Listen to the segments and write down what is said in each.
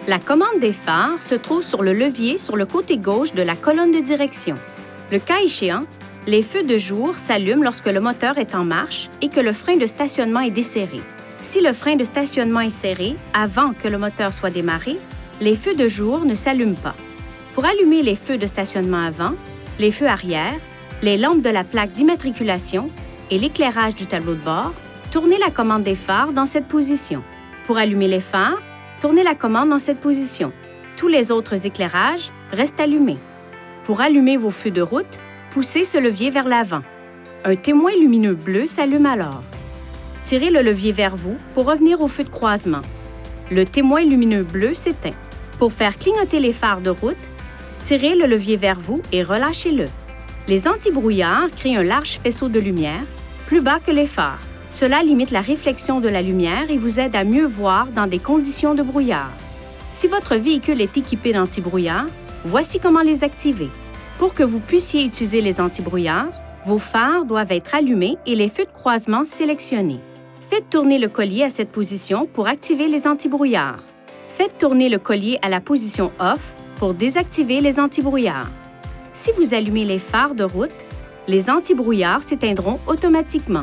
La commande des phares se trouve sur le levier sur le côté gauche de la colonne de direction. Le cas échéant, les feux de jour s'allument lorsque le moteur est en marche et que le frein de stationnement est desserré. Si le frein de stationnement est serré avant que le moteur soit démarré, les feux de jour ne s'allument pas. Pour allumer les feux de stationnement avant, les feux arrière, les lampes de la plaque d'immatriculation et l'éclairage du tableau de bord, tournez la commande des phares dans cette position. Pour allumer les phares, tournez la commande dans cette position. Tous les autres éclairages restent allumés. Pour allumer vos feux de route, poussez ce levier vers l'avant. Un témoin lumineux bleu s'allume alors. Tirez le levier vers vous pour revenir au feu de croisement. Le témoin lumineux bleu s'éteint. Pour faire clignoter les phares de route, tirez le levier vers vous et relâchez-le. Les antibrouillards créent un large faisceau de lumière, plus bas que les phares. Cela limite la réflexion de la lumière et vous aide à mieux voir dans des conditions de brouillard. Si votre véhicule est équipé d'antibrouillards, voici comment les activer. Pour que vous puissiez utiliser les antibrouillards, vos phares doivent être allumés et les feux de croisement sélectionnés. Faites tourner le collier à cette position pour activer les antibrouillards. Faites tourner le collier à la position off pour désactiver les antibrouillards. Si vous allumez les phares de route, les antibrouillards s'éteindront automatiquement.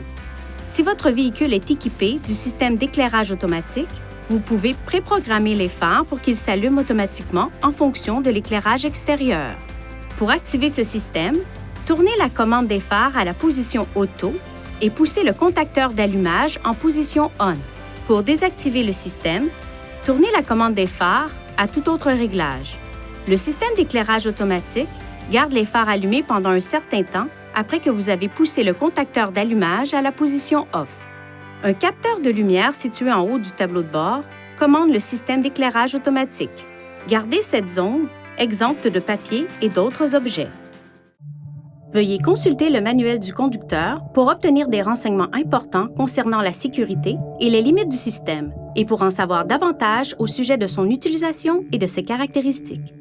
Si votre véhicule est équipé du système d'éclairage automatique, vous pouvez préprogrammer les phares pour qu'ils s'allument automatiquement en fonction de l'éclairage extérieur. Pour activer ce système, tournez la commande des phares à la position Auto et poussez le contacteur d'allumage en position On. Pour désactiver le système, tournez la commande des phares à tout autre réglage. Le système d'éclairage automatique garde les phares allumés pendant un certain temps après que vous avez poussé le contacteur d'allumage à la position Off. Un capteur de lumière situé en haut du tableau de bord commande le système d'éclairage automatique. Gardez cette zone exempte de papier et d'autres objets. Veuillez consulter le manuel du conducteur pour obtenir des renseignements importants concernant la sécurité et les limites du système et pour en savoir davantage au sujet de son utilisation et de ses caractéristiques.